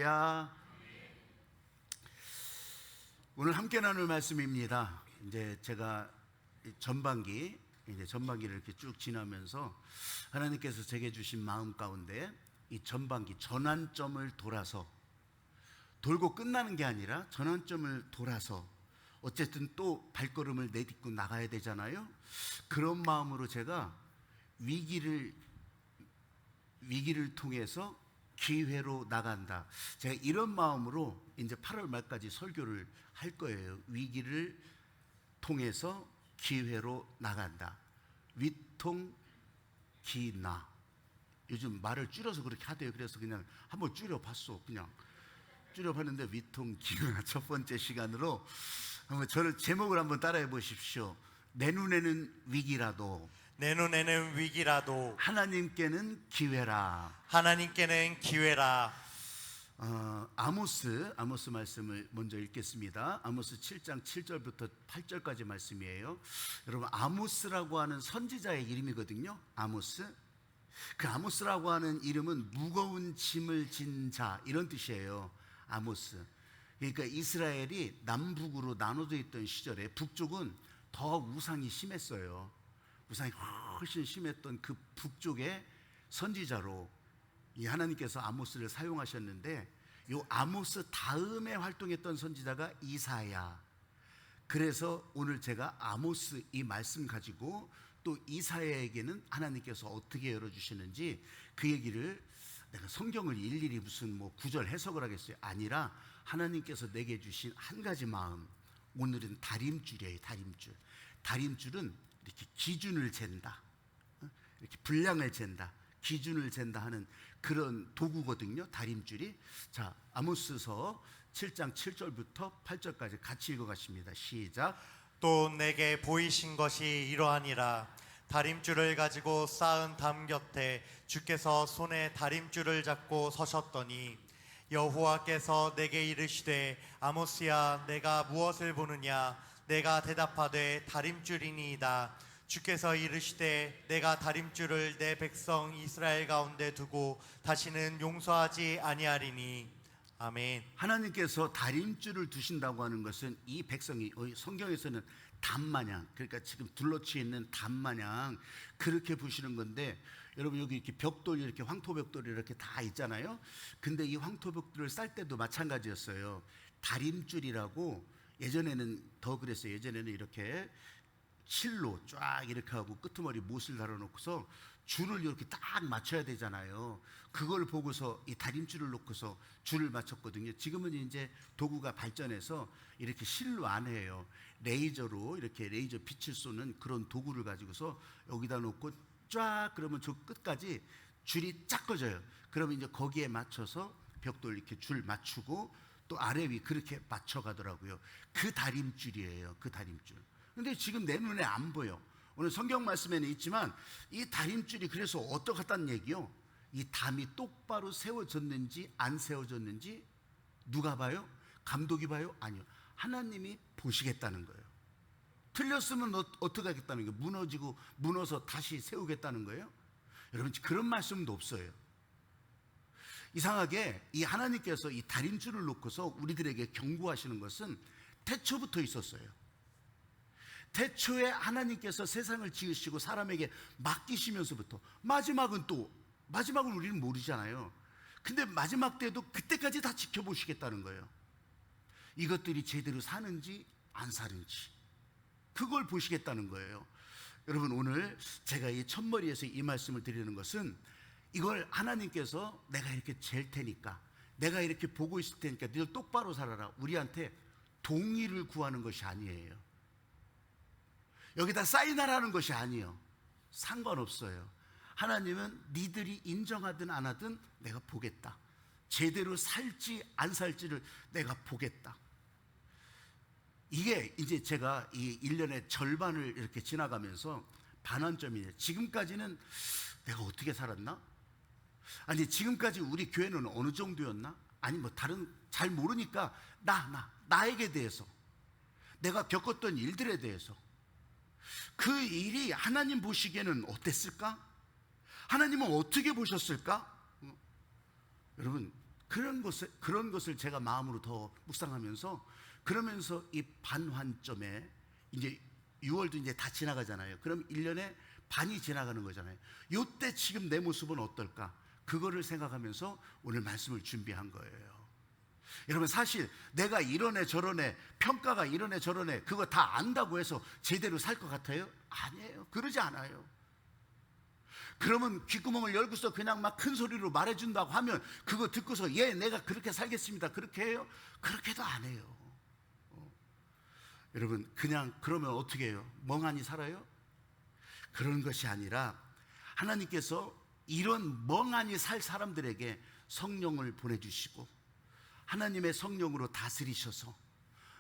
할렐루야. 오늘 함께 나눌 말씀입니다. 이제 제가 전반기를 이렇게 쭉 지나면서 하나님께서 제게 주신 마음 가운데 이 전반기 전환점을 돌아서 돌고 끝나는 게 아니라 전환점을 돌아서 어쨌든 또 발걸음을 내딛고 나가야 되잖아요. 그런 마음으로 제가 위기를 통해서 기회로 나간다. 제가 이런 마음으로 이제 8월 말까지 설교를 할 거예요. 위기를 통해서 기회로 나간다. 위통 기나. 요즘 말을 줄여서 그렇게 하대요. 그래서 그냥 한번 줄여봤어. 그냥 줄여봤는데 위통 기나. 첫 번째 시간으로 한번 저를 제목을 한번 따라해 보십시오. 내 눈에는 위기라도 하나님께는 기회라. 아모스 말씀을 먼저 읽겠습니다. 아모스 7장 7절부터 8절까지 말씀이에요. 여러분, 아모스라고 하는 선지자의 이름이거든요. 아모스. 그 아모스라고 하는 이름은 무거운 짐을 진 자, 이런 뜻이에요. 아모스. 그러니까 이스라엘이 남북으로 나눠져 있던 시절에 북쪽은 더 우상이 심했어요. 우상이 훨씬 심했던 그 북쪽의 선지자로 이 하나님께서 아모스를 사용하셨는데, 이 아모스 다음에 활동했던 선지자가 이사야. 그래서 오늘 제가 아모스 이 말씀 가지고 또 이사야에게는 하나님께서 어떻게 열어주시는지 그 얘기를, 내가 성경을 일일이 무슨 구절 해석을 하겠어요? 아니라 하나님께서 내게 주신 한 가지 마음. 오늘은 다림줄이에요. 다림줄은 이렇게 기준을 잰다, 이렇게 분량을 잰다, 기준을 잰다 하는 그런 도구거든요. 다림줄이. 자, 아모스서 7장 7절부터 8절까지 같이 읽어가십니다. 시작. 또 내게 보이신 것이 이러하니라. 다림줄을 가지고 쌓은 담 곁에 주께서 손에 다림줄을 잡고 서셨더니 여호와께서 내게 이르시되, 아모스야, 내가 무엇을 보느냐? 내가 대답하되 다림줄이니이다. 주께서 이르시되, 내가 다림줄을 내 백성 이스라엘 가운데 두고 다시는 용서하지 아니하리니. 아멘. 하나님께서 다림줄을 두신다고 하는 것은 이 백성이, 성경에서는 담마냥, 그러니까 지금 둘러치 있는 담마냥 그렇게 보시는 건데, 여러분 여기 이렇게 벽돌이, 이렇게 황토벽돌이 이렇게 다 있잖아요. 근데 이 황토벽돌을 쌀 때도 마찬가지였어요. 다림줄이라고, 예전에는 더 그랬어요. 예전에는 이렇게 실로 쫙 이렇게 하고 끄트머리 못을 달아놓고서 줄을 이렇게 딱 맞춰야 되잖아요. 그걸 보고서 이 다림줄을 놓고서 줄을 맞췄거든요. 지금은 이제 도구가 발전해서 이렇게 실로 안 해요. 레이저로 이렇게 레이저 빛을 쏘는 그런 도구를 가지고서 여기다 놓고 쫙, 그러면 저 끝까지 줄이 쫙 꺼져요. 그러면 이제 거기에 맞춰서 벽돌 이렇게 줄 맞추고 또 아래 위 그렇게 맞춰가더라고요. 그 다림줄이에요. 그 다림줄. 근데 지금 내 눈에 안 보여. 오늘 성경 말씀에는 있지만 이 다림줄이 그래서 어떡하다는 얘기요? 이 담이 똑바로 세워졌는지 안 세워졌는지 누가 봐요? 감독이 봐요? 아니요. 하나님이 보시겠다는 거예요. 틀렸으면 어떻게 하겠다는 거예요? 무너서 다시 세우겠다는 거예요? 여러분, 그런 말씀도 없어요. 이상하게 이 하나님께서 이 다림줄을 놓고서 우리들에게 경고하시는 것은 태초부터 있었어요. 태초에 하나님께서 세상을 지으시고 사람에게 맡기시면서부터, 마지막은 우리는 모르잖아요. 근데 마지막 때도 그때까지 다 지켜보시겠다는 거예요. 이것들이 제대로 사는지 안 사는지 그걸 보시겠다는 거예요. 여러분, 오늘 제가 이 첫머리에서 이 말씀을 드리는 것은, 이걸 하나님께서 내가 이렇게 잴 테니까, 내가 이렇게 보고 있을 테니까 늘 똑바로 살아라, 우리한테 동의를 구하는 것이 아니에요. 여기다 사인하라는 것이 아니에요. 상관없어요. 하나님은 니들이 인정하든 안 하든 내가 보겠다. 제대로 살지 안 살지를 내가 보겠다. 이게 이제 제가 이 1년의 절반을 이렇게 지나가면서 반환점이에요. 지금까지는 내가 어떻게 살았나? 아니, 지금까지 우리 교회는 어느 정도였나? 아니, 다른 잘 모르니까 나에게 대해서, 내가 겪었던 일들에 대해서, 그 일이 하나님 보시기에는 어땠을까? 하나님은 어떻게 보셨을까? 여러분, 그런 것을 제가 마음으로 더 묵상하면서, 그러면서 이 반환점에 이제 6월도 이제 다 지나가잖아요. 그럼 1년에 반이 지나가는 거잖아요. 요때 지금 내 모습은 어떨까? 그거를 생각하면서 오늘 말씀을 준비한 거예요. 여러분, 사실 내가 이러네 저러네, 평가가 이러네 저러네, 그거 다 안다고 해서 제대로 살 것 같아요? 아니에요. 그러지 않아요. 그러면 귓구멍을 열고서 그냥 막 큰 소리로 말해준다고 하면 그거 듣고서 예, 내가 그렇게 살겠습니다, 그렇게 해요? 그렇게도 안 해요. 여러분, 그냥 그러면 어떻게 해요? 멍하니 살아요? 그런 것이 아니라 하나님께서 이런 멍하니 살 사람들에게 성령을 보내주시고 하나님의 성령으로 다스리셔서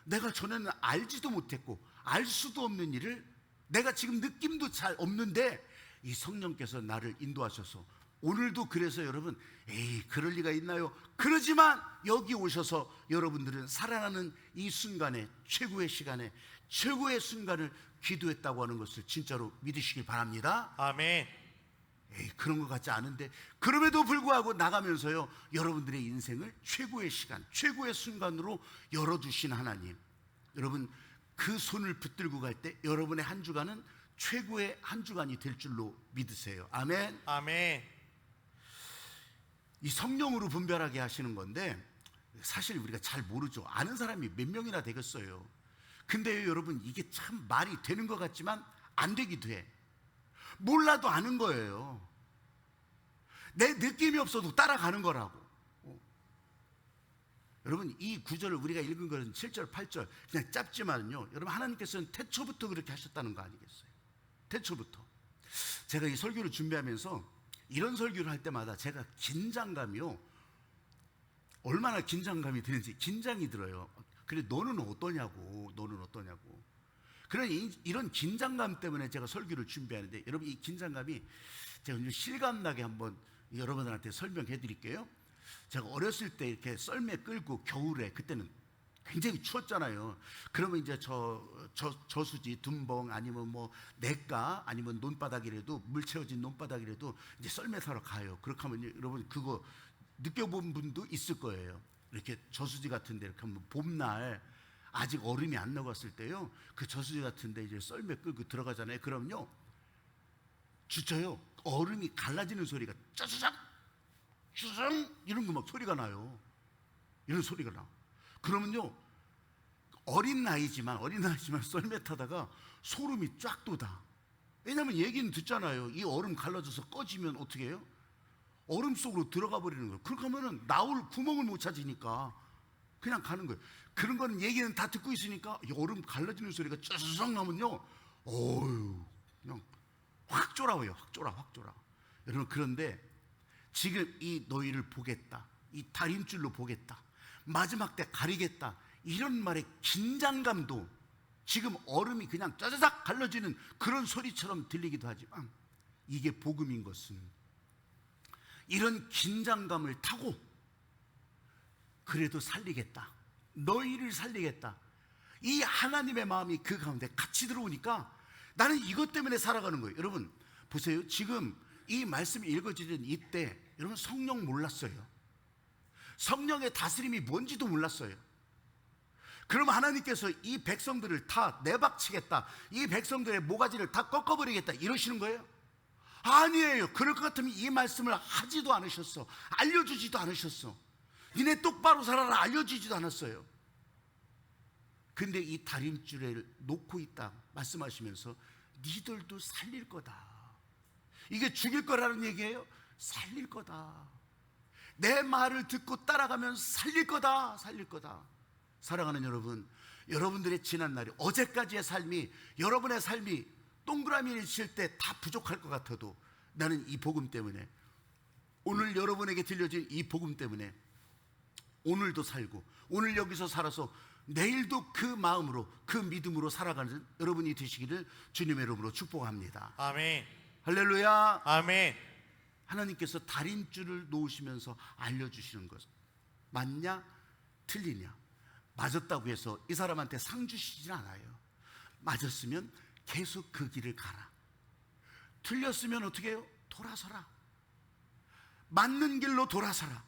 내가 전에는 알지도 못했고 알 수도 없는 일을, 내가 지금 느낌도 잘 없는데 이 성령께서 나를 인도하셔서 오늘도, 그래서 여러분, 에이 그럴 리가 있나요? 그러지만 여기 오셔서 여러분들은 살아나는 이 순간에, 최고의 시간에, 최고의 순간을 기도했다고 하는 것을 진짜로 믿으시길 바랍니다. 아멘. 에이 그런 것 같지 않은데, 그럼에도 불구하고 나가면서요, 여러분들의 인생을 최고의 시간, 최고의 순간으로 열어주신 하나님, 여러분 그 손을 붙들고 갈 때 여러분의 한 주간은 최고의 한 주간이 될 줄로 믿으세요. 아멘. 아멘. 이 성령으로 분별하게 하시는 건데 사실 우리가 잘 모르죠. 아는 사람이 몇 명이나 되겠어요. 근데 여러분, 이게 참 말이 되는 것 같지만 안 되기도 해. 몰라도 아는 거예요. 내 느낌이 없어도 따라가는 거라고. 여러분, 이 구절을 우리가 읽은 것은 7절 8절 그냥 짧지만요, 여러분 하나님께서는 태초부터 그렇게 하셨다는 거 아니겠어요? 태초부터. 제가 이 설교를 준비하면서 이런 설교를 할 때마다 제가 긴장감이요, 얼마나 긴장감이 드는지, 긴장이 들어요. 그래, 너는 어떠냐고. 그런 이런 긴장감 때문에 제가 설교를 준비하는데, 여러분 이 긴장감이 제가 좀 실감나게 한번 여러분들한테 설명해 드릴게요. 제가 어렸을 때 이렇게 썰매 끌고 겨울에, 그때는 굉장히 추웠잖아요. 그러면 이제 저수지, 둔봉, 아니면 뭐 냇가, 아니면 논바닥이라도, 물 채워진 논바닥이라도 이제 썰매 타러 가요. 그렇게 하면 여러분 그거 느껴본 분도 있을 거예요. 이렇게 저수지 같은 데 이렇게 하면 봄날 아직 얼음이 안 녹았을 때요, 그 저수지 같은 데 이제 썰매 끌고 들어가잖아요. 그러면요, 진짜요, 얼음이 갈라지는 소리가 짜자작 쭈승 이런 거 막 소리가 나요. 이런 소리가 나. 그러면요, 어린 나이지만 썰매 타다가 소름이 쫙 돋아. 왜냐면 얘기는 듣잖아요. 이 얼음 갈라져서 꺼지면 어떻게 해요? 얼음 속으로 들어가 버리는 거예요. 그렇게 하면은 나올 구멍을 못 찾으니까 그냥 가는 거예요. 그런 거는 얘기는 다 듣고 있으니까 이 얼음 갈라지는 소리가 쭈승 나면요, 어휴, 그냥 확 쫄아와요. 확 쫄아. 여러분, 그런데 지금 이 너희를 보겠다, 이 다림줄로 보겠다, 마지막 때 가리겠다, 이런 말의 긴장감도 지금 얼음이 그냥 짜자작 갈라지는 그런 소리처럼 들리기도 하지만, 이게 복음인 것은 이런 긴장감을 타고 그래도 살리겠다, 너희를 살리겠다, 이 하나님의 마음이 그 가운데 같이 들어오니까 나는 이것 때문에 살아가는 거예요. 여러분 보세요. 지금 이 말씀이 읽어지는 이때 여러분 성령 몰랐어요. 성령의 다스림이 뭔지도 몰랐어요. 그럼 하나님께서 이 백성들을 다 내박치겠다, 이 백성들의 모가지를 다 꺾어버리겠다 이러시는 거예요? 아니에요. 그럴 것 같으면 이 말씀을 하지도 않으셨어. 알려주지도 않으셨어. 니네 똑바로 살아라 알려주지도 않았어요. 근데 이 다림줄을 놓고 있다 말씀하시면서 니들도 살릴 거다. 이게 죽일 거라는 얘기예요? 살릴 거다. 내 말을 듣고 따라가면 살릴 거다. 사랑하는 여러분, 여러분들의 지난 날이, 어제까지의 삶이, 여러분의 삶이 동그라미를 칠 때 다 부족할 것 같아도 나는 이 복음 때문에, 오늘 여러분에게 들려진 이 복음 때문에 오늘도 살고, 오늘 여기서 살아서 내일도 그 마음으로, 그 믿음으로 살아가는 여러분이 되시기를 주님의 이름으로 축복합니다. 아멘. 할렐루야. 아멘. 하나님께서 다림줄을 놓으시면서 알려주시는 것, 맞냐 틀리냐, 맞았다고 해서 이 사람한테 상 주시진 않아요. 맞았으면 계속 그 길을 가라. 틀렸으면 어떻게 해요? 돌아서라. 맞는 길로 돌아서라.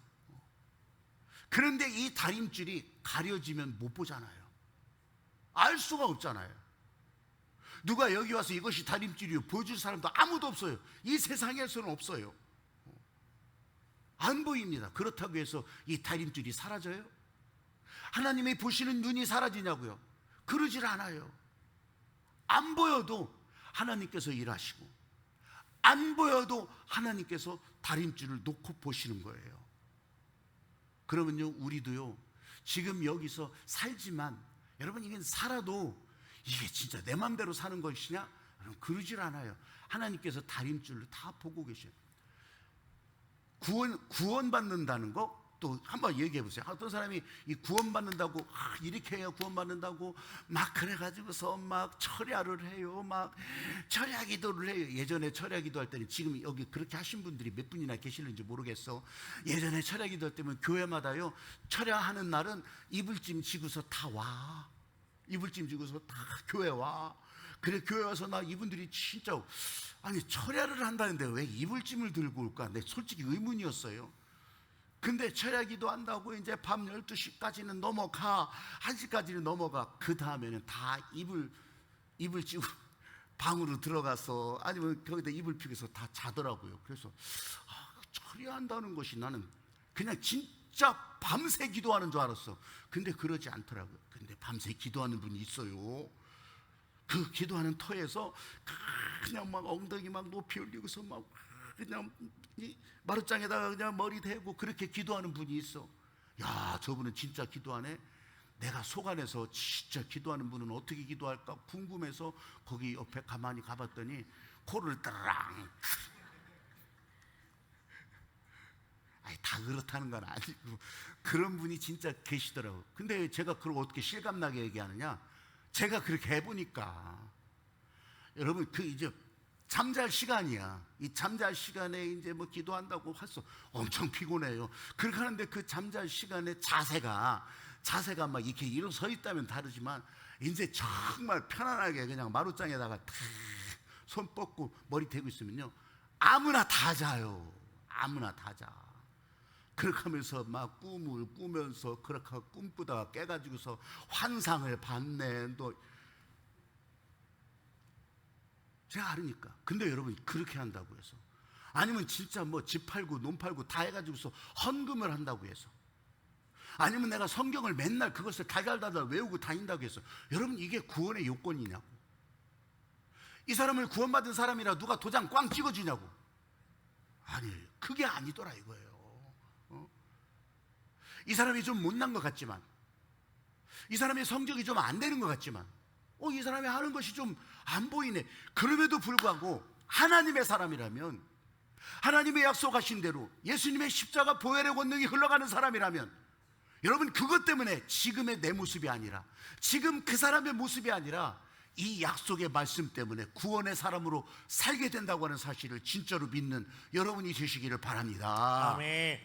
그런데 이 다림줄이 가려지면 못 보잖아요. 알 수가 없잖아요. 누가 여기 와서 이것이 다림줄이요 보여줄 사람도 아무도 없어요. 이 세상에서는 없어요. 안 보입니다. 그렇다고 해서 이 다림줄이 사라져요? 하나님이 보시는 눈이 사라지냐고요? 그러질 않아요. 안 보여도 하나님께서 일하시고, 안 보여도 하나님께서 다림줄을 놓고 보시는 거예요. 그러면요, 우리도요, 지금 여기서 살지만, 여러분, 이게 살아도 이게 진짜 내 맘대로 사는 것이냐? 여러분, 그러질 않아요. 하나님께서 다림줄을 다 보고 계셔요. 구원받는다는 거 또 한번 얘기해 보세요. 어떤 사람이 이 구원받는다고 이렇게 해야 구원받는다고 막 그래가지고서 막 철야를 해요. 막 철야 기도를 해요. 예전에 철야 기도할 때는, 지금 여기 그렇게 하신 분들이 몇 분이나 계실는지 모르겠어. 예전에 철야 기도할 때면 교회마다요, 철야하는 날은 이불짐 지고서 다 와. 이불짐 지고서 다 교회 와. 그래, 교회 와서 나 이분들이 진짜, 아니 철야를 한다는데 왜 이불짐을 들고 올까? 내 솔직히 의문이었어요. 근데 철야 기도한다고 이제 밤 12시까지는 넘어가, 1시까지는 넘어가. 그 다음에는 다 이불 찌고 방으로 들어가서, 아니면 거기다 이불 피고서 다 자더라고요. 그래서 철야한다는 것이 나는 그냥 진짜 밤새 기도하는 줄 알았어. 근데 그러지 않더라고요. 근데 밤새 기도하는 분이 있어요. 그 기도하는 터에서 그냥 막 엉덩이 막 높이 올리고서 막 그냥 이 마룻장에다가 그냥 머리 대고 그렇게 기도하는 분이 있어. 야, 저분은 진짜 기도하네. 내가 속안에서 진짜 기도하는 분은 어떻게 기도할까 궁금해서 거기 옆에 가만히 가봤더니 코를 따랑. 아니, 다 그렇다는 건 아니고 그런 분이 진짜 계시더라고. 근데 제가 그걸 어떻게 실감나게 얘기하느냐? 제가 그렇게 해보니까, 여러분, 그 이제 잠잘 시간이야. 이 잠잘 시간에 이제 뭐 기도한다고 했어. 엄청 피곤해요. 그렇게 하는데 그 잠잘 시간에 자세가 막 이렇게 일어서 있다면 다르지만, 이제 정말 편안하게 그냥 마룻장에다가 탁 손 뻗고 머리 대고 있으면요, 아무나 다 자요. 아무나 다 자. 그렇게 하면서 막 꿈을 꾸면서 그렇게 꿈꾸다가 깨가지고서 환상을 봤네. 또 제가 알으니까. 근데 여러분, 그렇게 한다고 해서, 아니면 진짜 뭐 집 팔고 논 팔고 다 해가지고서 헌금을 한다고 해서, 아니면 내가 성경을 맨날 그것을 달달달달 외우고 다닌다고 해서, 여러분, 이게 구원의 요건이냐고. 이 사람을 구원받은 사람이라 누가 도장 꽝 찍어주냐고. 아니, 그게 아니더라 이거예요. 이 사람이 좀 못난 것 같지만, 이 사람의 성적이 좀 안 되는 것 같지만, 이 사람이 하는 것이 좀 안 보이네. 그럼에도 불구하고 하나님의 사람이라면, 하나님의 약속하신 대로 예수님의 십자가 보혈의 권능이 흘러가는 사람이라면, 여러분, 그것 때문에 지금의 내 모습이 아니라, 지금 그 사람의 모습이 아니라, 이 약속의 말씀 때문에 구원의 사람으로 살게 된다고 하는 사실을 진짜로 믿는 여러분이 되시기를 바랍니다. 아멘.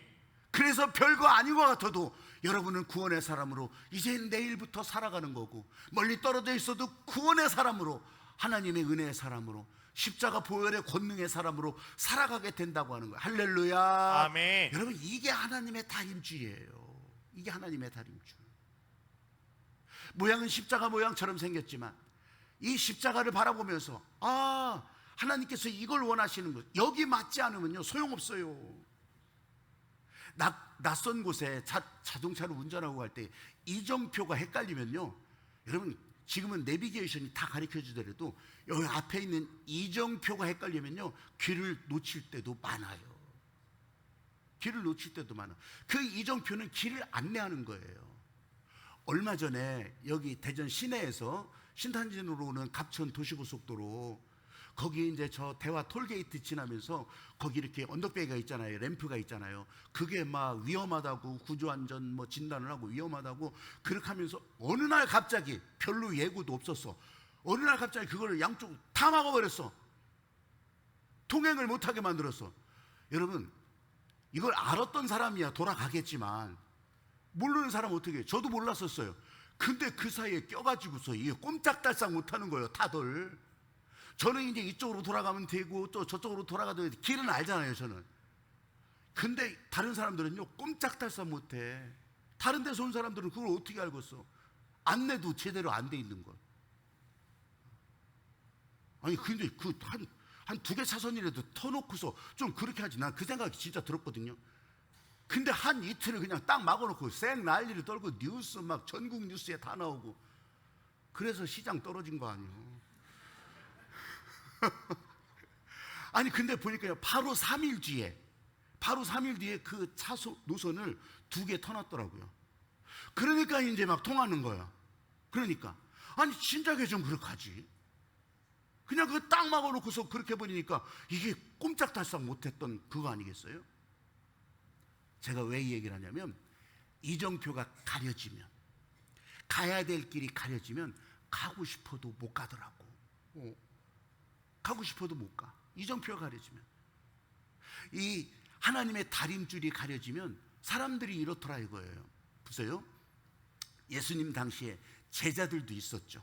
그래서 별거 아닌 것 같아도 여러분은 구원의 사람으로 이제 내일부터 살아가는 거고, 멀리 떨어져 있어도 구원의 사람으로, 하나님의 은혜의 사람으로, 십자가 보혈의 권능의 사람으로 살아가게 된다고 하는 거예요. 할렐루야. 아멘. 여러분, 이게 하나님의 다림줄이에요. 이게 하나님의 다림줄. 모양은 십자가 모양처럼 생겼지만, 이 십자가를 바라보면서, 하나님께서 이걸 원하시는 것, 여기 맞지 않으면요 소용없어요. 낯선 곳에 자동차를 운전하고 갈 때 이정표가 헷갈리면요, 여러분, 지금은 내비게이션이 다 가르쳐 주더라도 여기 앞에 있는 이정표가 헷갈리면요 길을 놓칠 때도 많아요. 길을 놓칠 때도 많아. 그 이정표는 길을 안내하는 거예요. 얼마 전에 여기 대전 시내에서 신탄진으로 오는 갑천 도시고속도로, 거기 이제 저 대화 톨게이트 지나면서 거기 이렇게 언덕배기가 있잖아요. 램프가 있잖아요. 그게 막 위험하다고 구조안전 뭐 진단을 하고 위험하다고 그렇게 하면서, 어느 날 갑자기, 별로 예고도 없었어, 어느 날 갑자기 그거를 양쪽 다 막아버렸어. 통행을 못하게 만들었어. 여러분, 이걸 알았던 사람이야 돌아가겠지만, 모르는 사람은 어떻게 해요? 저도 몰랐었어요. 근데 그 사이에 껴가지고서 이게 꼼짝달싹 못하는 거예요, 다들. 저는 이제 이쪽으로 돌아가면 되고 또 저쪽으로 돌아가도 길은 알잖아요, 저는. 근데 다른 사람들은요 꼼짝달싹 못해. 다른 데서 온 사람들은 그걸 어떻게 알겠어? 안내도 제대로 안 돼 있는 걸. 아니 근데 그 한 두 개 차선이라도 터놓고서 좀 그렇게 하지. 난 그 생각이 진짜 들었거든요. 근데 한 이틀을 그냥 딱 막아놓고 쌩 난리를 떨고 뉴스 막 전국 뉴스에 다 나오고, 그래서 시장 떨어진 거 아니에요. 아니 근데 보니까요, 바로 3일 뒤에 그 차소 노선을 두 개 터놨더라고요. 그러니까 이제 막 통하는 거야. 그러니까 아니 진작에 좀 그렇게 하지. 그냥 그거 딱 막아놓고서 그렇게 버리니까 이게 꼼짝달싹 못했던 그거 아니겠어요? 제가 왜 이 얘기를 하냐면, 이정표가 가려지면, 가야 될 길이 가려지면 가고 싶어도 못 가더라고. 가고 싶어도 못 가. 이정표가 가려지면. 이 하나님의 다림줄이 가려지면 사람들이 이렇더라 이거예요. 보세요. 예수님 당시에 제자들도 있었죠.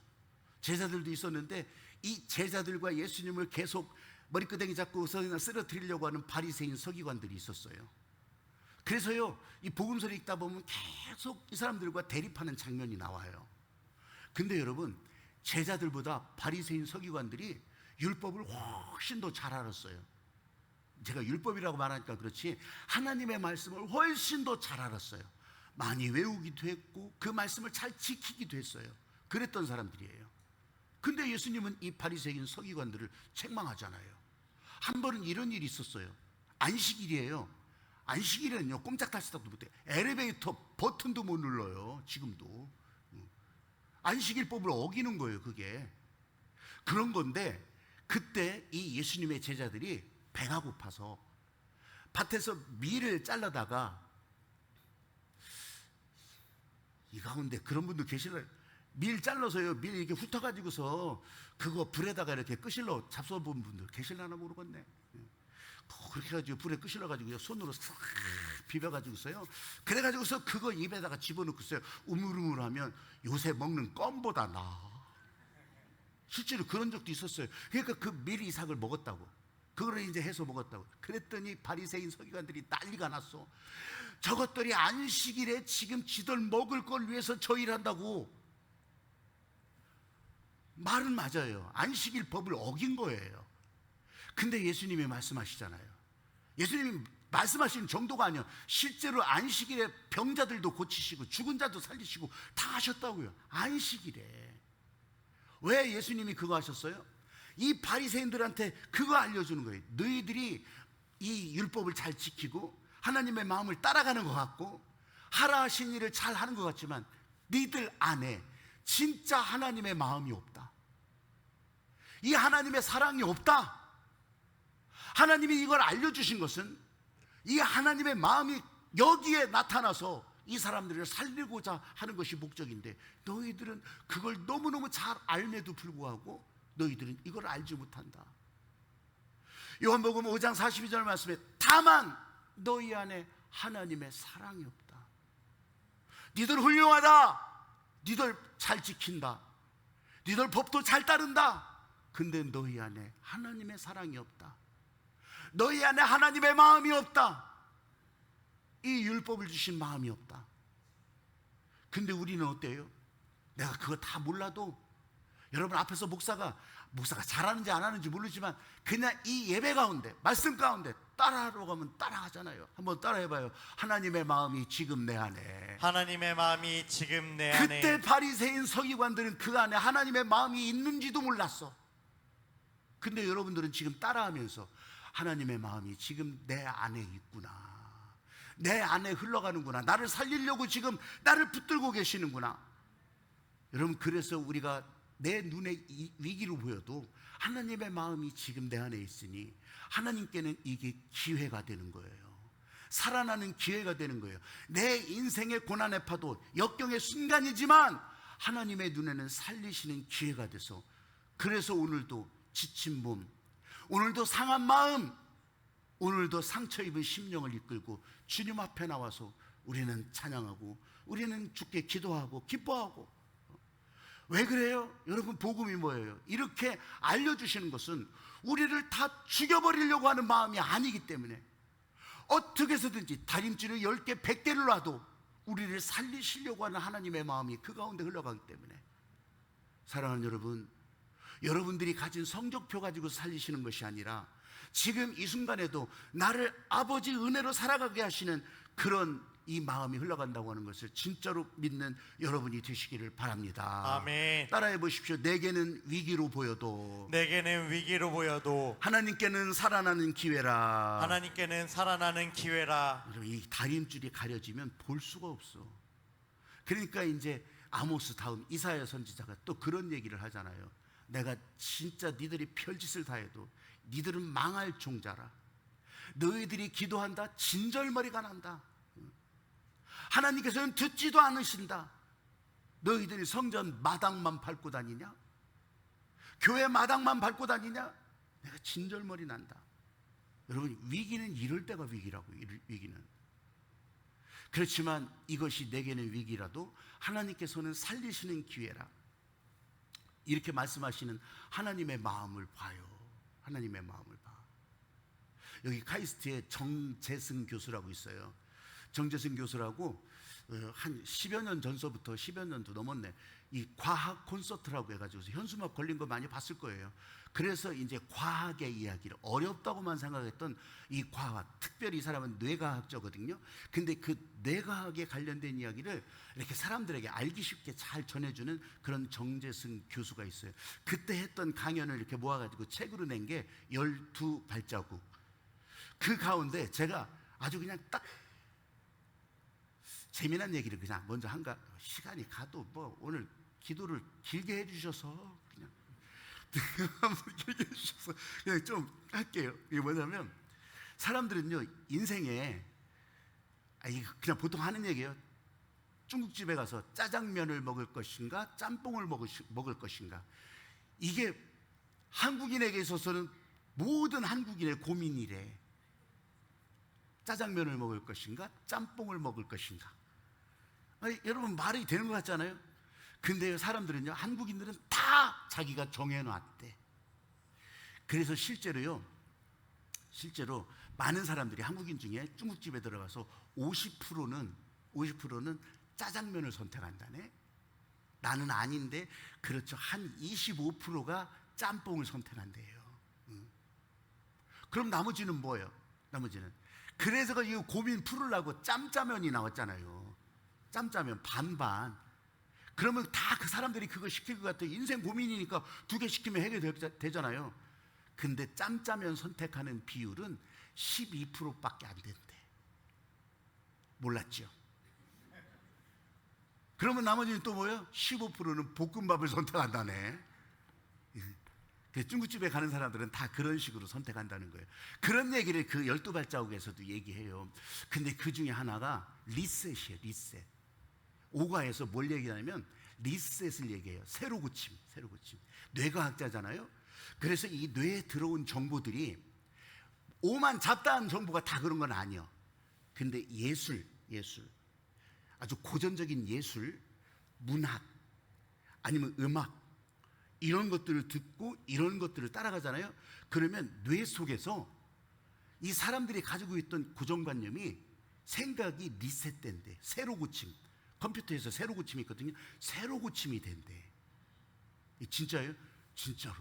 제자들도 있었는데 이 제자들과 예수님을 계속 머리끄댕이 잡고 쓰러뜨리려고 하는 바리새인 서기관들이 있었어요. 그래서요, 이 복음서를 읽다 보면 계속 이 사람들과 대립하는 장면이 나와요. 근데 여러분, 제자들보다 바리새인 서기관들이 율법을 훨씬 더 잘 알았어요. 제가 율법이라고 말하니까 그렇지, 하나님의 말씀을 훨씬 더 잘 알았어요. 많이 외우기도 했고 그 말씀을 잘 지키기도 했어요. 그랬던 사람들이에요. 근데 예수님은 이 바리새인 서기관들을 책망하잖아요. 한 번은 이런 일이 있었어요. 안식일이에요. 안식일에는요, 꼼짝달싹도 못해. 엘리베이터 버튼도 못 눌러요. 지금도. 안식일법을 어기는 거예요. 그게 그런 건데, 그때 이 예수님의 제자들이 배가 고파서 밭에서 밀을 잘라다가, 이 가운데 그런 분도 계실래요? 밀 잘라서요, 밀 이렇게 훑어가지고서 그거 불에다가 이렇게 끄실러 잡숴본 분들 계실려나 모르겠네. 그렇게 해가지고 불에 끄실러가지고 손으로 싹 비벼가지고서요, 그래가지고서 그거 입에다가 집어넣고서요, 우물우물하면 요새 먹는 껌보다 나아. 실제로 그런 적도 있었어요. 그러니까 그 밀 이삭을 먹었다고, 그거를 이제 해서 먹었다고. 그랬더니 바리새인 서기관들이 난리가 났어. 저것들이 안식일에 지금 지들 먹을 걸 위해서 저 일한다고. 말은 맞아요. 안식일 법을 어긴 거예요. 근데 예수님이 말씀하시잖아요. 예수님이 말씀하시는 정도가 아니에요. 실제로 안식일에 병자들도 고치시고 죽은 자도 살리시고 다 하셨다고요. 안식일에. 왜 예수님이 그거 하셨어요? 이 바리새인들한테 그거 알려주는 거예요. 너희들이 이 율법을 잘 지키고 하나님의 마음을 따라가는 것 같고 하라 하신 일을 잘 하는 것 같지만 너희들 안에 진짜 하나님의 마음이 없다. 이 하나님의 사랑이 없다. 하나님이 이걸 알려주신 것은 이 하나님의 마음이 여기에 나타나서 이 사람들을 살리고자 하는 것이 목적인데, 너희들은 그걸 너무너무 잘 알매도 불구하고 너희들은 이걸 알지 못한다. 요한복음 5장 42절 말씀에 다만 너희 안에 하나님의 사랑이 없다. 니들 훌륭하다. 니들 잘 지킨다. 니들 법도 잘 따른다. 근데 너희 안에 하나님의 사랑이 없다. 너희 안에 하나님의 마음이 없다. 이 율법을 주신 마음이 없다. 근데 우리는 어때요? 내가 그거 다 몰라도, 여러분 앞에서 목사가 잘하는지 안 하는지 모르지만 그냥 이 예배 가운데, 말씀 가운데 따라하러 가면 따라하잖아요. 한번 따라해봐요. 하나님의 마음이 지금 내 안에. 하나님의 마음이 지금 내 안에. 그때 바리새인 서기관들은 그 안에 하나님의 마음이 있는지도 몰랐어. 근데 여러분들은 지금 따라하면서 하나님의 마음이 지금 내 안에 있구나, 내 안에 흘러가는구나, 나를 살리려고 지금 나를 붙들고 계시는구나. 여러분, 그래서 우리가 내 눈에 위기로 보여도 하나님의 마음이 지금 내 안에 있으니 하나님께는 이게 기회가 되는 거예요. 살아나는 기회가 되는 거예요. 내 인생의 고난의 파도, 역경의 순간이지만 하나님의 눈에는 살리시는 기회가 돼서, 그래서 오늘도 지친 몸, 오늘도 상한 마음, 오늘도 상처 입은 심령을 이끌고 주님 앞에 나와서 우리는 찬양하고 우리는 주께 기도하고 기뻐하고. 왜 그래요? 여러분, 복음이 뭐예요? 이렇게 알려주시는 것은 우리를 다 죽여버리려고 하는 마음이 아니기 때문에, 어떻게 해서든지 다림줄을 10개 100개를 놔도 우리를 살리시려고 하는 하나님의 마음이 그 가운데 흘러가기 때문에, 사랑하는 여러분, 여러분들이 가진 성적표 가지고 살리시는 것이 아니라 지금 이 순간에도 나를 아버지 은혜로 살아가게 하시는 그런 이 마음이 흘러간다고 하는 것을 진짜로 믿는 여러분이 되시기를 바랍니다. 아멘. 따라해 보십시오. 내게는 위기로 보여도 내게는 위기로 보여도 하나님께는 살아나는 기회라. 하나님께는 살아나는 기회라. 여러분, 이 다림줄이 가려지면 볼 수가 없어. 그러니까 이제 아모스 다음 이사야 선지자가 또 그런 얘기를 하잖아요. 내가 진짜 니들이 별짓을 다 해도 니들은 망할 종자라. 너희들이 기도한다 진절머리가 난다. 하나님께서는 듣지도 않으신다. 너희들이 성전 마당만 밟고 다니냐? 교회 마당만 밟고 다니냐? 내가 진절머리 난다. 여러분, 위기는 이럴 때가 위기라고. 위기는. 그렇지만 이것이 내게는 위기라도 하나님께서는 살리시는 기회라. 이렇게 말씀하시는 하나님의 마음을 봐요. 하나님의 마음을 봐. 여기 카이스트에 정재승 교수라고 있어요. 정재승 교수라고 한 10여 년 전서부터 10여 년도 넘었네. 이 과학 콘서트라고 해가지고 현수막 걸린 거 많이 봤을 거예요. 그래서 이제 과학의 이야기를, 어렵다고만 생각했던 이 과학, 특별히 이 사람은 뇌과학자거든요. 근데 그 뇌과학에 관련된 이야기를 이렇게 사람들에게 알기 쉽게 잘 전해주는 그런 정재승 교수가 있어요. 그때 했던 강연을 이렇게 모아가지고 책으로 낸 게 12발자국. 그 가운데 제가 아주 그냥 딱 재미난 얘기를 그냥 먼저 한가, 시간이 가도 뭐 오늘 기도를 길게 해주셔서 그냥 길게 해주셔서 그냥 좀 할게요. 이게 뭐냐면, 사람들은요 인생에 이거 그냥 보통 하는 얘기예요. 중국집에 가서 짜장면을 먹을 것인가 짬뽕을 먹을 것인가. 이게 한국인에게 있어서는 모든 한국인의 고민이래. 짜장면을 먹을 것인가 짬뽕을 먹을 것인가. 아니, 여러분, 말이 되는 것 같잖아요. 근데 사람들은요, 한국인들은 다 자기가 정해놨대. 그래서 실제로 많은 사람들이 한국인 중에 중국집에 들어가서 50%는 짜장면을 선택한다네. 나는 아닌데, 그렇죠, 한 25%가 짬뽕을 선택한대요. 그럼 나머지는 뭐예요? 나머지는, 그래서 이 고민 풀으려고 짬짜면이 나왔잖아요. 짬짜면 반반. 그러면 다 그 사람들이 그거 시킬 것 같아요. 인생 고민이니까 2개 시키면 해결되잖아요. 근데 짬짜면 선택하는 비율은 12%밖에 안 된대. 몰랐죠? 그러면 나머지는 또 뭐예요? 15%는 볶음밥을 선택한다네. 중국집에 가는 사람들은 다 그런 식으로 선택한다는 거예요. 그런 얘기를 그 12발자국에서도 얘기해요. 근데 그 중에 하나가 리셋이에요. 리셋. 오가에서 뭘 얘기하냐면 리셋을 얘기해요. 새로 고침. 뇌과학자잖아요. 그래서 이 뇌에 들어온 정보들이 오만 잡다한 정보가 다 그런 건 아니에요. 근데 예술, 아주 고전적인 예술, 문학, 아니면 음악, 이런 것들을 듣고 이런 것들을 따라가잖아요. 그러면 뇌 속에서 이 사람들이 가지고 있던 고정관념이, 생각이 리셋된대. 새로 고침. 컴퓨터에서 새로 고침이 있거든요. 새로 고침이 된대. 진짜예요? 진짜로.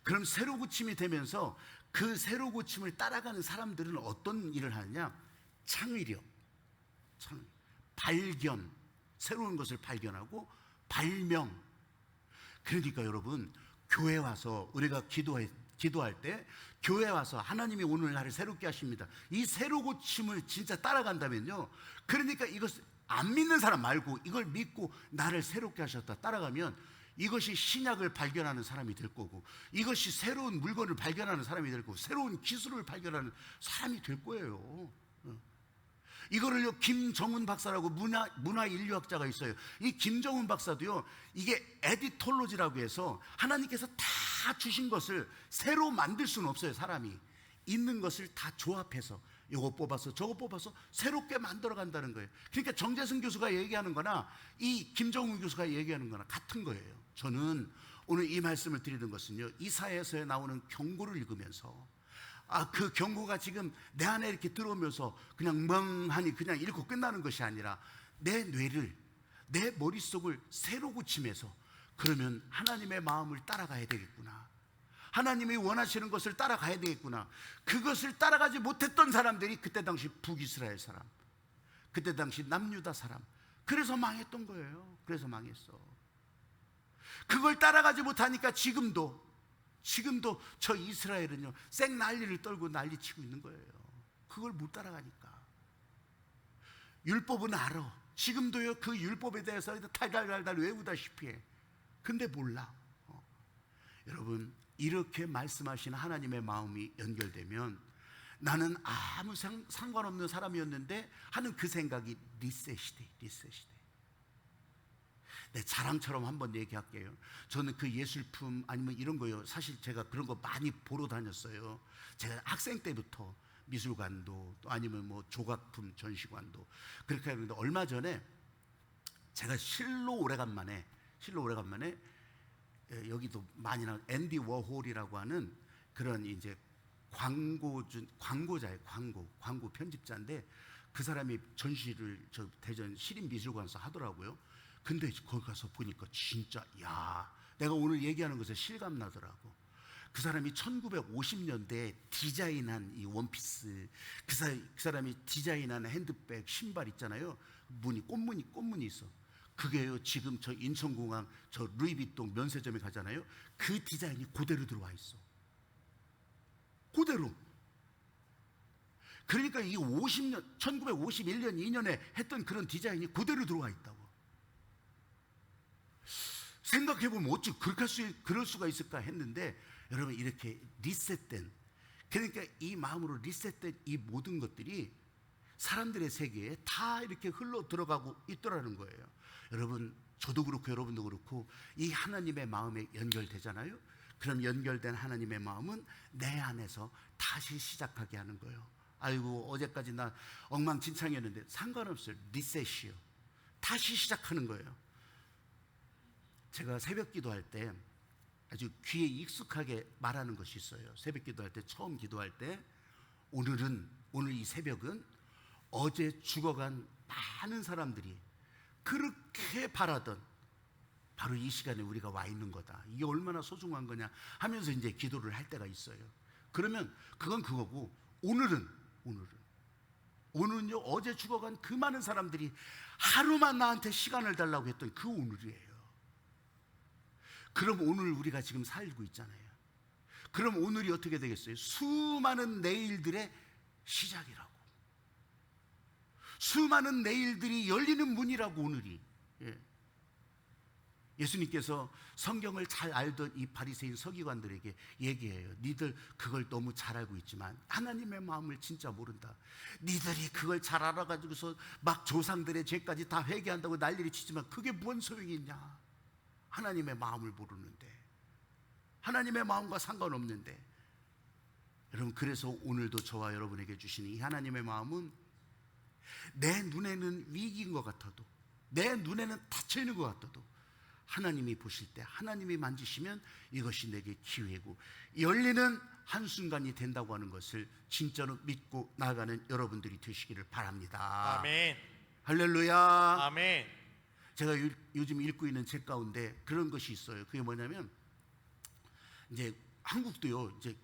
그럼 새로 고침이 되면서 그 새로 고침을 따라가는 사람들은 어떤 일을 하느냐? 창의력, 발견, 새로운 것을 발견하고 발명. 그러니까 여러분, 교회 와서 우리가 기도할 때, 교회 와서 하나님이 오늘 나를 새롭게 하십니다, 이 새로 고침을 진짜 따라간다면요, 그러니까 이것을 안 믿는 사람 말고 이걸 믿고 나를 새롭게 하셨다 따라가면 이것이 신약을 발견하는 사람이 될 거고, 이것이 새로운 물건을 발견하는 사람이 될 거고, 새로운 기술을 발견하는 사람이 될 거예요. 이거를요, 김정은 박사라고 문화 인류학자가 있어요. 이 김정은 박사도요, 이게 에디톨로지라고 해서 하나님께서 다 주신 것을 새로 만들 수는 없어요. 사람이 있는 것을 다 조합해서 이거 뽑아서 저거 뽑아서 새롭게 만들어 간다는 거예요. 그러니까 정재승 교수가 얘기하는 거나 이 김정은 교수가 얘기하는 거나 같은 거예요. 저는 오늘 이 말씀을 드리는 것은요, 이사야서에 나오는 경고를 읽으면서, 그 경고가 지금 내 안에 이렇게 들어오면서 그냥 멍하니 그냥 읽고 끝나는 것이 아니라 내 뇌를, 내 머릿속을 새로 고치면서, 그러면 하나님의 마음을 따라가야 되겠구나, 하나님이 원하시는 것을 따라가야 되겠구나. 그것을 따라가지 못했던 사람들이 그때 당시 북이스라엘 사람, 그때 당시 남유다 사람, 그래서 망했던 거예요. 그래서 망했어. 그걸 따라가지 못하니까 지금도 저 이스라엘은요 생 난리를 떨고 난리치고 있는 거예요. 그걸 못 따라가니까. 율법은 알아. 지금도요 그 율법에 대해서 달달달달 외우다시피 해. 근데 몰라. 여러분, 이렇게 말씀하시는 하나님의 마음이 연결되면 나는 아무 상관없는 사람이었는데 하는 그 생각이 리셋이 돼. 내 자랑처럼 한번 얘기할게요. 저는 그 예술품 아니면 이런 거요, 사실 제가 그런 거 많이 보러 다녔어요. 제가 학생 때부터 미술관도 또 아니면 뭐 조각품 전시관도 그렇게 하는데, 얼마 전에 제가 실로 오래간만에 여기도 많이 나온 앤디 워홀이라고 하는 그런 이제 광고자예요. 광고 편집자인데 그 사람이 전시를 저 대전 시립미술관에서 하더라고요. 근데 거기 가서 보니까 진짜 내가 오늘 얘기하는 것에 실감 나더라고. 그 사람이 1950년대에 디자인한 이 원피스, 그 사람이 디자인한 핸드백, 신발 있잖아요. 꽃무늬 있어. 그게요 지금 저 인천공항 저 루이비통 면세점에 가잖아요. 그 디자인이 그대로 들어와 있어. 그대로. 그러니까 이 1951년 2년에 했던 그런 디자인이 그대로 들어와 있다고. 생각해보면 어찌 그럴 수가 있을까 했는데, 여러분, 이렇게 리셋된, 그러니까 이 마음으로 리셋된 이 모든 것들이 사람들의 세계에 다 이렇게 흘러 들어가고 있더라는 거예요. 여러분, 저도 그렇고 여러분도 그렇고 이 하나님의 마음에 연결되잖아요. 그럼 연결된 하나님의 마음은 내 안에서 다시 시작하게 하는 거예요. 아이고, 어제까지 나 엉망진창이었는데 상관없어요. 리셋이요. 다시 시작하는 거예요. 제가 새벽 기도할 때 아주 귀에 익숙하게 말하는 것이 있어요. 새벽 기도할 때, 처음 기도할 때, 오늘 이 새벽은 어제 죽어간 많은 사람들이 그렇게 바라던 바로 이 시간에 우리가 와 있는 거다. 이게 얼마나 소중한 거냐 하면서 이제 기도를 할 때가 있어요. 그러면 그건 그거고, 오늘은요 어제 죽어간 그 많은 사람들이 하루만 나한테 시간을 달라고 했던 그 오늘이에요. 그럼 오늘 우리가 지금 살고 있잖아요. 그럼 오늘이 어떻게 되겠어요? 수많은 내일들의 시작이라고. 수많은 내일들이 열리는 문이라고, 오늘이. 예수님께서 성경을 잘 알던 이 바리새인 서기관들에게 얘기해요. 니들 그걸 너무 잘 알고 있지만 하나님의 마음을 진짜 모른다. 니들이 그걸 잘 알아가지고서 막 조상들의 죄까지 다 회개한다고 난리를 치지만 그게 뭔 소용이 있냐. 하나님의 마음을 모르는데, 하나님의 마음과 상관없는데. 여러분, 그래서 오늘도 저와 여러분에게 주시는 이 하나님의 마음은 내 눈에는 위기인 것 같아도, 내 눈에는 닫혀있는 것 같아도 하나님이 보실 때, 하나님이 만지시면 이것이 내게 기회고 열리는 한순간이 된다고 하는 것을 진짜로 믿고 나아가는 여러분들이 되시기를 바랍니다. 아멘. 할렐루야. 아멘. 제가 요즘 읽고 있는 책 가운데 그런 것이 있어요. 그게 뭐냐면, 이제 한국도요 이제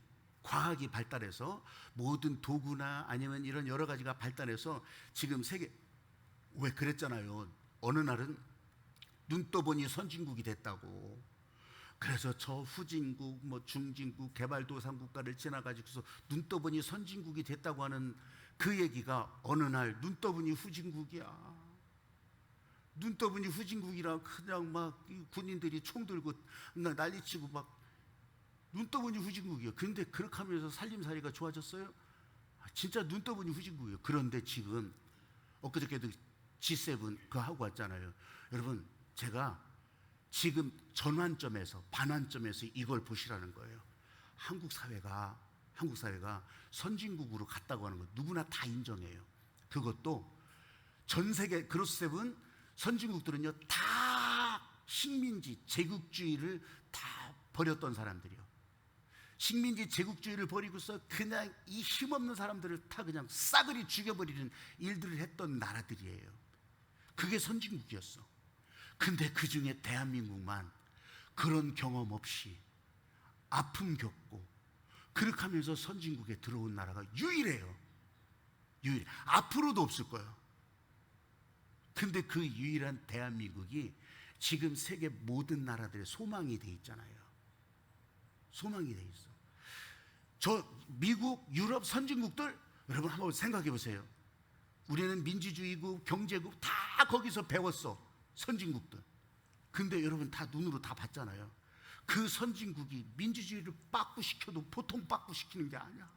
과학이 발달해서 모든 도구나 아니면 이런 여러 가지가 발달해서 지금 세계, 왜 그랬잖아요. 어느 날은 눈 떠보니 선진국이 됐다고. 그래서 저 후진국, 뭐 중진국, 개발도상 국가를 지나가지고서 눈 떠보니 선진국이 됐다고 하는 그 얘기가 어느 날 눈 떠보니 후진국이야. 눈 떠보니 후진국이라 그냥 막 군인들이 총 들고 난리치고 막 눈 떠보니 후진국이에요. 그런데 그렇게 하면서 살림살이가 좋아졌어요? 진짜 눈 떠보니 후진국이에요. 그런데 지금 엊그저께도 G7 그거 하고 왔잖아요. 여러분, 제가 지금 전환점에서, 반환점에서 이걸 보시라는 거예요. 한국 사회가 선진국으로 갔다고 하는 거 누구나 다 인정해요. 그것도 전 세계 그로세븐 선진국들은요 다 식민지 제국주의를 다 버렸던 사람들이요. 식민지 제국주의를 버리고서 그냥 이 힘없는 사람들을 다 그냥 싸그리 죽여버리는 일들을 했던 나라들이에요. 그게 선진국이었어. 근데 그 중에 대한민국만 그런 경험 없이 아픔 겪고 그렇게 하면서 선진국에 들어온 나라가 유일해요. 유일. 앞으로도 없을 거예요. 근데 그 유일한 대한민국이 지금 세계 모든 나라들의 소망이 돼 있잖아요. 소망이 돼 있어. 저 미국, 유럽 선진국들 여러분 한번 생각해 보세요. 우리는 민주주의국, 경제국 다 거기서 배웠어. 선진국들. 근데 여러분 다 눈으로 다 봤잖아요. 그 선진국이 민주주의를 빠꾸시켜도 보통 빠꾸시키는 게 아니야.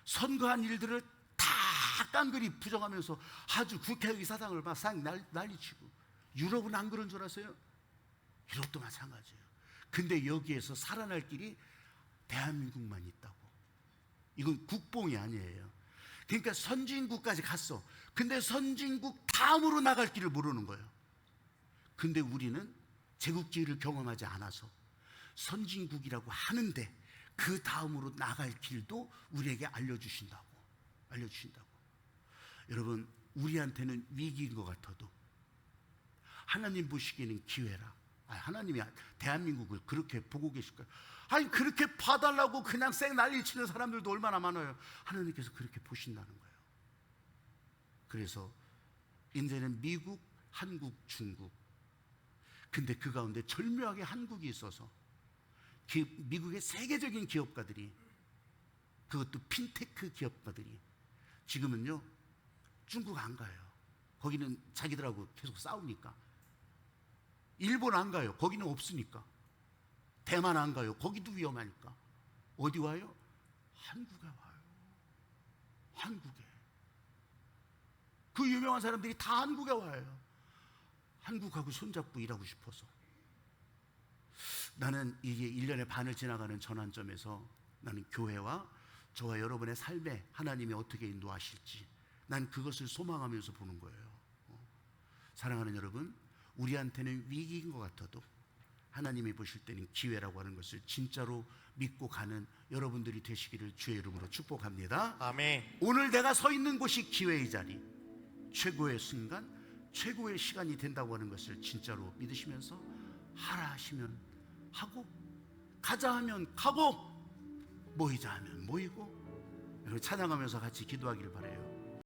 선거한 일들을 다 깡그리 부정하면서 아주 국회의사당을 막 난리치고. 유럽은 안 그런 줄 아세요? 유럽도 마찬가지예요. 근데 여기에서 살아날 길이 대한민국만 있다고. 이건 국뽕이 아니에요. 그러니까 선진국까지 갔어. 근데 선진국 다음으로 나갈 길을 모르는 거예요. 근데 우리는 제국주의를 경험하지 않아서 선진국이라고 하는데 그 다음으로 나갈 길도 우리에게 알려주신다고. 여러분, 우리한테는 위기인 것 같아도 하나님 보시기에는 기회라. 하나님이 대한민국을 그렇게 보고 계실까요? 아니, 그렇게 봐달라고 그냥 쌩 난리치는 사람들도 얼마나 많아요. 하나님께서 그렇게 보신다는 거예요. 그래서 이제는 미국, 한국, 중국. 근데 그 가운데 절묘하게 한국이 있어서 미국의 세계적인 기업가들이, 그것도 핀테크 기업가들이 지금은요 중국 안 가요. 거기는 자기들하고 계속 싸우니까. 일본 안 가요. 거기는 없으니까. 대만 안 가요. 거기도 위험하니까. 어디 와요? 한국에 와요. 한국에. 그 유명한 사람들이 다 한국에 와요. 한국하고 손잡고 일하고 싶어서. 나는 이게 1년의 반을 지나가는 전환점에서 나는 교회와 저와 여러분의 삶에 하나님이 어떻게 인도하실지 난 그것을 소망하면서 보는 거예요. 사랑하는 여러분, 우리한테는 위기인 것 같아도 하나님이 보실 때는 기회라고 하는 것을 진짜로 믿고 가는 여러분들이 되시기를 주의 이름으로 축복합니다. 아멘. 오늘 내가 서 있는 곳이 기회의 자리, 최고의 순간, 최고의 시간이 된다고 하는 것을 진짜로 믿으시면서 하라 하시면 하고, 가자 하면 가고, 모이자 하면 모이고, 여러분 찬양하면서 같이 기도하기를 바라요.